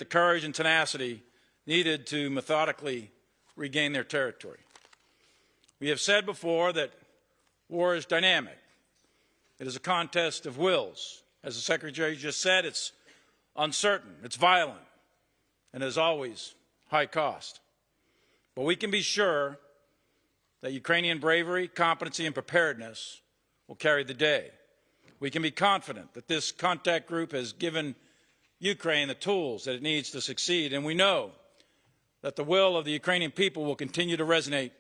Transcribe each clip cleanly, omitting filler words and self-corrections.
demonstrate the courage and tenacity needed to methodically regain their territory. We have said before that war is dynamic. It is a contest of wills. As the Secretary just said, it's uncertain, it's violent, and as always, high cost. But we can be sure that Ukrainian bravery, competency, and preparedness will carry the day. We can be confident that this contact group has given Ukraine the tools that it needs to succeed, and we know that the will of the Ukrainian people will continue to resonate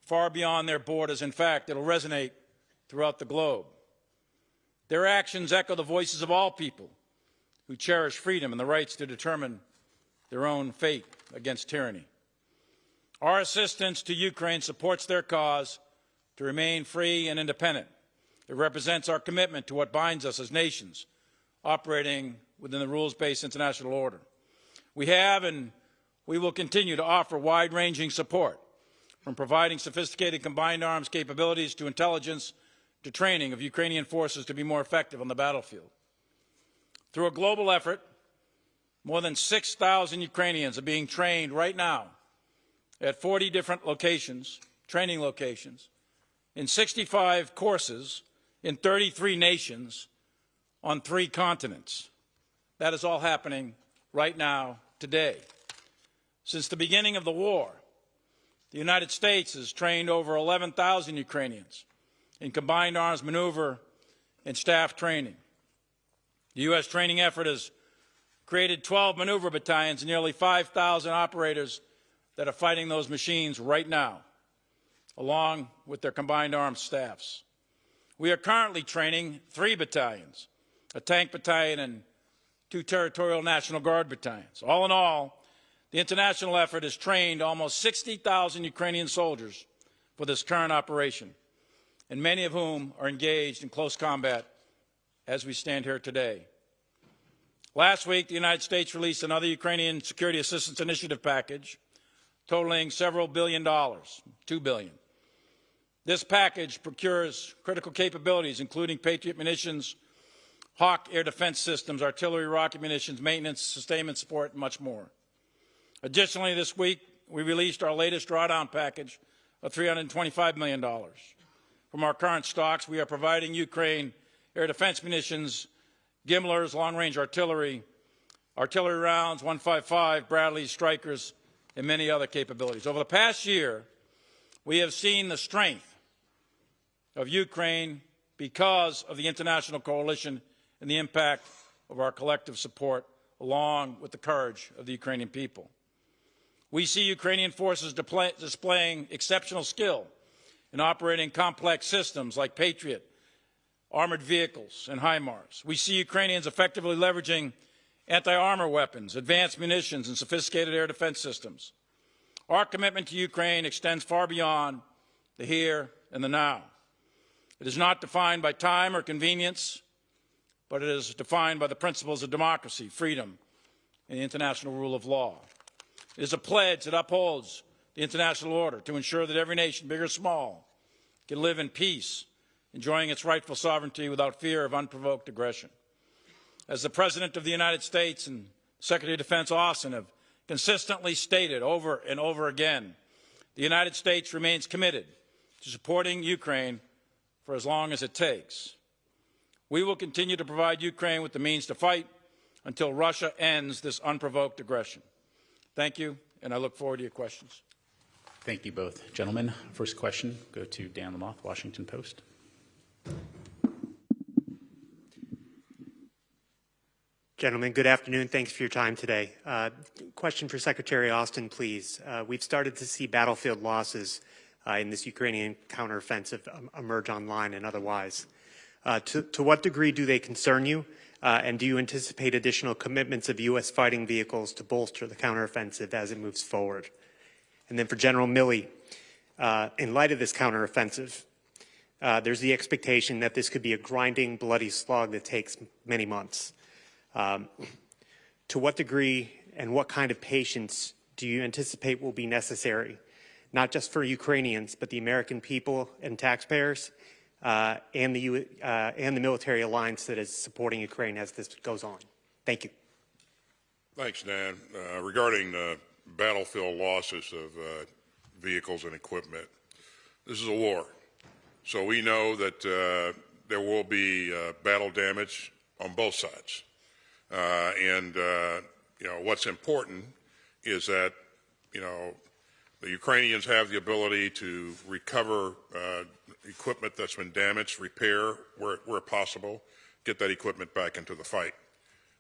far beyond their borders. In fact, it will resonate throughout the globe. Their actions echo the voices of all people who cherish freedom and the rights to determine their own fate against tyranny. Our assistance to Ukraine supports their cause to remain free and independent. It represents our commitment to what binds us as nations operating within the rules-based international order. We have and we will continue to offer wide-ranging support, from providing sophisticated combined arms capabilities to intelligence to training of Ukrainian forces to be more effective on the battlefield. Through a global effort, more than 6,000 Ukrainians are being trained right now at 40 different locations, training locations, in 65 courses in 33 nations on 3 continents. That is all happening right now, today. Since the beginning of the war, the United States has trained over 11,000 Ukrainians in combined arms maneuver and staff training. The U.S. training effort has created 12 maneuver battalions and nearly 5,000 operators that are fighting those machines right now, along with their combined arms staffs. We are currently training 3 battalions, a tank battalion and 2 territorial National Guard battalions. All in all, the international effort has trained almost 60,000 Ukrainian soldiers for this current operation, and many of whom are engaged in close combat as we stand here today. Last week, the United States released another Ukrainian Security Assistance Initiative package totaling several $billions, $2 billion. This package procures critical capabilities, including Patriot munitions, Hawk air defense systems, artillery, rocket munitions, maintenance, sustainment support, and much more. Additionally, this week, we released our latest drawdown package of $325 million. From our current stocks, we are providing Ukraine air defense munitions, Gimlers, long-range artillery, artillery rounds, 155, Bradleys, Strykers, and many other capabilities. Over the past year, we have seen the strength of Ukraine because of the international coalition and the impact of our collective support, along with the courage of the Ukrainian people. We see Ukrainian forces displaying exceptional skill in operating complex systems like Patriot, armored vehicles, and HIMARS. We see Ukrainians effectively leveraging anti-armor weapons, advanced munitions, and sophisticated air defense systems. Our commitment to Ukraine extends far beyond the here and the now. It is not defined by time or convenience, but it is defined by the principles of democracy, freedom, and the international rule of law. It is a pledge that upholds the international order to ensure that every nation, big or small, can live in peace, enjoying its rightful sovereignty without fear of unprovoked aggression. As the President of the United States and Secretary of Defense Austin have consistently stated over and over again, the United States remains committed to supporting Ukraine for as long as it takes. We will continue to provide Ukraine with the means to fight until Russia ends this unprovoked aggression. Thank you, and I look forward to your questions. Thank you both, gentlemen. First question, go to Dan Lamothe, Washington Post. Gentlemen, good afternoon. Thanks for your time today. Question for Secretary Austin, please. We've started to see battlefield losses in this Ukrainian counteroffensive emerge online and otherwise. To what degree do they concern you? And do you anticipate additional commitments of U.S. fighting vehicles to bolster the counteroffensive as it moves forward? And then for General Milley, in light of this counteroffensive, there's the expectation that this could be a grinding, bloody slog that takes many months. To what degree and what kind of patience do you anticipate will be necessary, not just for Ukrainians, but the American people and taxpayers, and the military alliance that is supporting Ukraine as this goes on? Thank you. Thanks, Dan. Regarding battlefield losses of vehicles and equipment, this is a war. So we know that there will be battle damage on both sides. What's important is that, the Ukrainians have the ability to recover equipment that's been damaged, repair where possible, get that equipment back into the fight.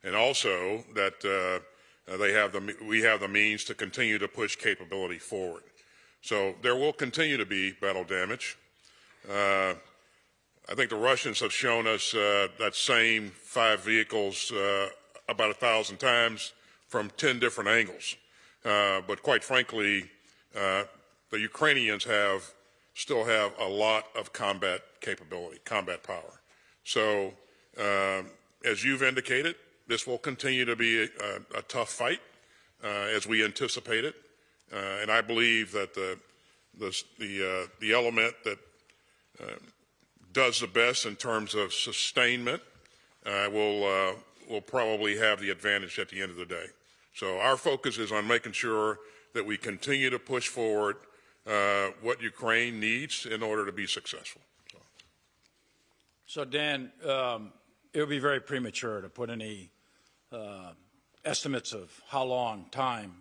And also that we have the means to continue to push capability forward. So there will continue to be battle damage. I think the Russians have shown us that same 5 vehicles about 1,000 times from 10 different angles. But quite frankly, the Ukrainians still have a lot of combat capability, combat power. So as you've indicated, this will continue to be a tough fight as we anticipate it. And I believe that the element that does the best in terms of sustainment will probably have the advantage at the end of the day. So our focus is on making sure that we continue to push forward what Ukraine needs in order to be successful. So Dan, it would be very premature to put any estimates of how long time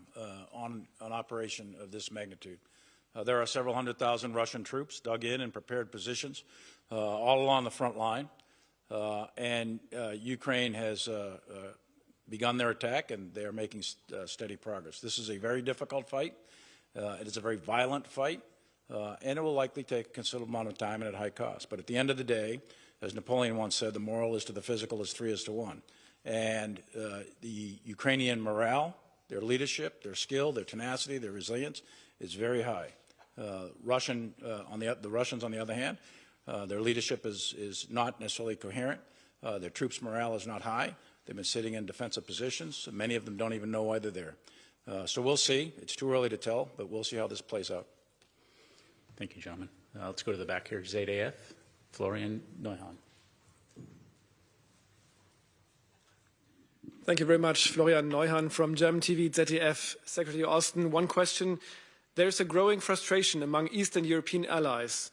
on an operation of this magnitude. There are several 100,000 Russian troops dug in prepared positions all along the front line, and Ukraine has begun their attack, and they are making steady progress. This is a very difficult fight. It is a very violent fight, and it will likely take a considerable amount of time and at high cost. But at the end of the day, as Napoleon once said, the moral is to the physical as 3 is to 1. And the Ukrainian morale, their leadership, their skill, their tenacity, their resilience is very high. The Russians, on the other hand, their leadership is not necessarily coherent. Their troops' morale is not high. They've been sitting in defensive positions. Many of them don't even know why they're there. So we'll see. It's too early to tell, but we'll see how this plays out. Thank you, gentlemen. Let's go to the back here. ZDF, Florian Neuhan. Thank you very much. Florian Neuhan from German TV, ZDF. Secretary Austin, one question. There's a growing frustration among Eastern European allies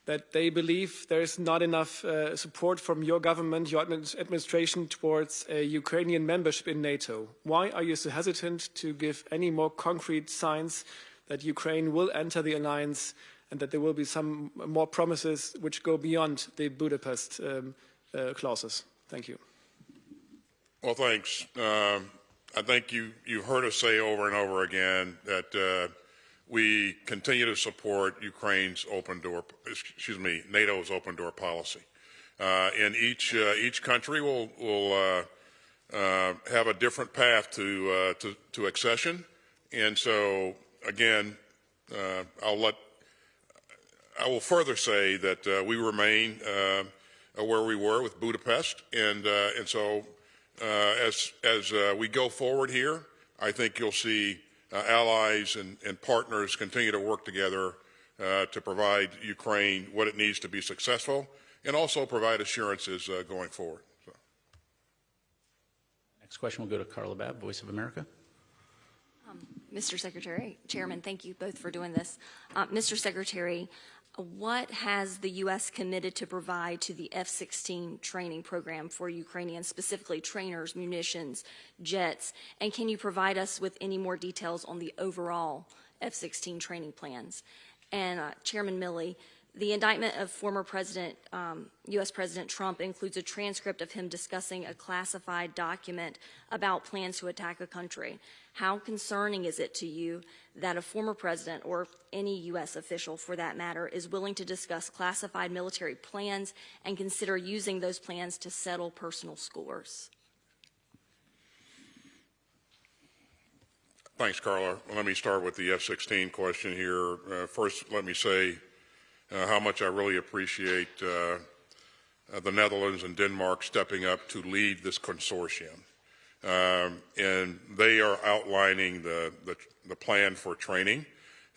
that they believe there is not enough support from your government, your administration towards a Ukrainian membership in NATO. Why are you so hesitant to give any more concrete signs that Ukraine will enter the alliance and that there will be some more promises which go beyond the Budapest clauses? Thank you. Well, thanks. I think you've heard us say over and over again that we continue to support NATO's open door policy. And each country will have a different path to accession. And so, again, I will further say that we remain where we were with Budapest, and so as we go forward here, I think you'll see allies and partners continue to work together to provide Ukraine what it needs to be successful, and also provide assurances going forward. So. Next question will go to Carla Babb, Voice of America. Mr. Secretary, Chairman, thank you both for doing this. Mr. Secretary, what has the U.S. committed to provide to the F-16 training program for Ukrainians, specifically trainers, munitions, jets? And can you provide us with any more details on the overall F-16 training plans? And Chairman Milley, the indictment of former U.S. President Trump includes a transcript of him discussing a classified document about plans to attack a country. How concerning is it to you that a former president, or any U.S. official for that matter, is willing to discuss classified military plans and consider using those plans to settle personal scores? Thanks, Carla. Well, let me start with the F-16 question here. First, let me say how much I really appreciate the Netherlands and Denmark stepping up to lead this consortium. And they are outlining the plan for training.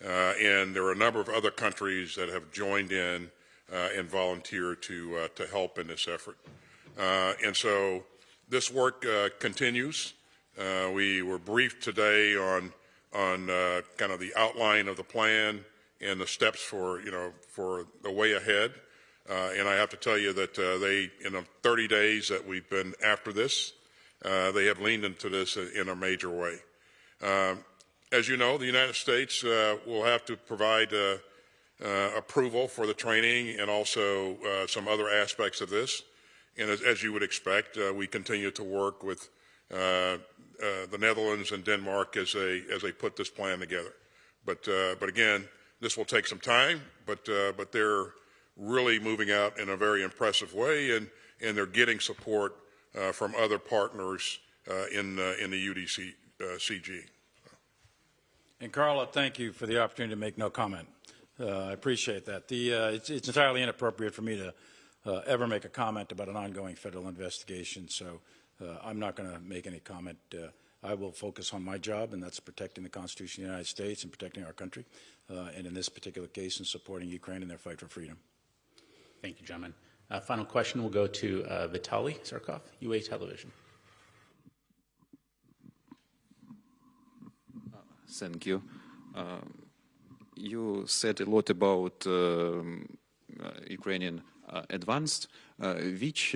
And there are a number of other countries that have joined in and volunteered to help in this effort. And so this work continues. We were briefed today on kind of the outline of the plan and the steps for the way ahead. And I have to tell you that in the 30 days that we've been after this, they have leaned into this in a major way. As you know, the United States will have to provide approval for the training and also some other aspects of this. And as you would expect, we continue to work with the Netherlands and Denmark as they put this plan together. But again, this will take some time, but they're really moving out in a very impressive way, and they're getting support from other partners in the UDCG. And Carla, thank you for the opportunity to make no comment. I appreciate that. It's entirely inappropriate for me to ever make a comment about an ongoing federal investigation, so I'm not going to make any comment. I will focus on my job, and that's protecting the Constitution of the United States and protecting our country, and in this particular case, in supporting Ukraine in their fight for freedom. Thank you, gentlemen. Final question will go to Vitaly Zarkov, UA Television. Thank you. You said a lot about Ukrainian advanced. Which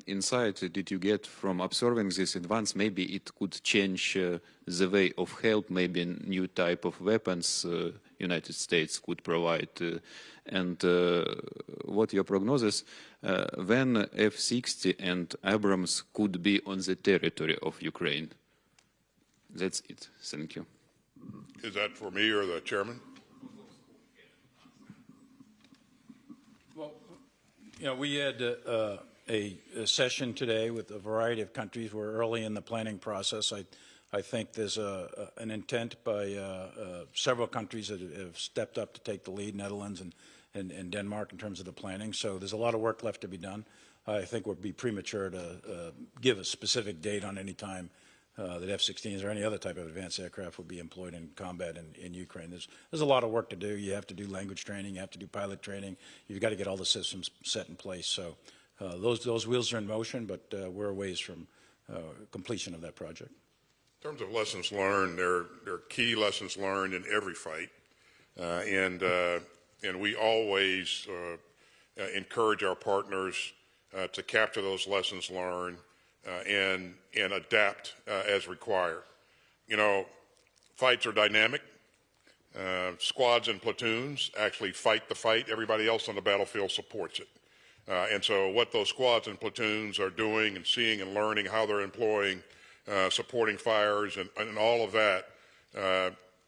insight did you get from observing this advance? Maybe it could change the way of help, maybe new type of weapons United States could provide. And what your prognosis when F-60 and Abrams could be on the territory of Ukraine? That's it. Thank you. Is that for me or the chairman? Well, we had a session today with a variety of countries. We're early in the planning process. I think there's an intent by several countries that have stepped up to take the lead, Netherlands and Denmark, in terms of the planning. So there's a lot of work left to be done. I think it would be premature to give a specific date on any time that F-16s or any other type of advanced aircraft would be employed in combat in Ukraine. There's a lot of work to do. You have to do language training. You have to do pilot training. You've got to get all the systems set in place. So those wheels are in motion, but we're a ways from completion of that project. In terms of lessons learned, there are key lessons learned in every fight, and we always encourage our partners to capture those lessons learned and adapt as required. Fights are dynamic. Squads and platoons actually fight the fight. Everybody else on the battlefield supports it. And so what those squads and platoons are doing and seeing and learning, how they're employing supporting fires and all of that,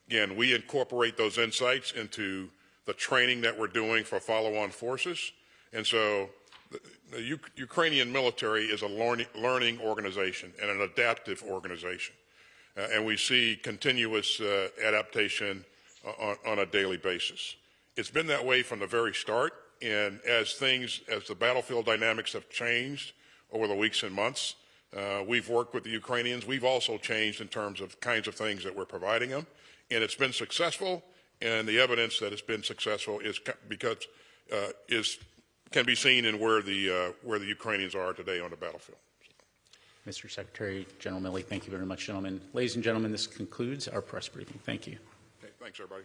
again, we incorporate those insights into the training that we're doing for follow-on forces. And so the Ukrainian military is a learning organization and an adaptive organization. And we see continuous adaptation on a daily basis. It's been that way from the very start. And as the battlefield dynamics have changed over the weeks and months, we've worked with the Ukrainians. We've also changed in terms of kinds of things that we're providing them. And it's been successful. And the evidence that it's been successful can be seen in where the Ukrainians are today on the battlefield. Mr. Secretary, General Milley, thank you very much, gentlemen. Ladies and gentlemen, this concludes our press briefing. Thank you. Okay, thanks, everybody.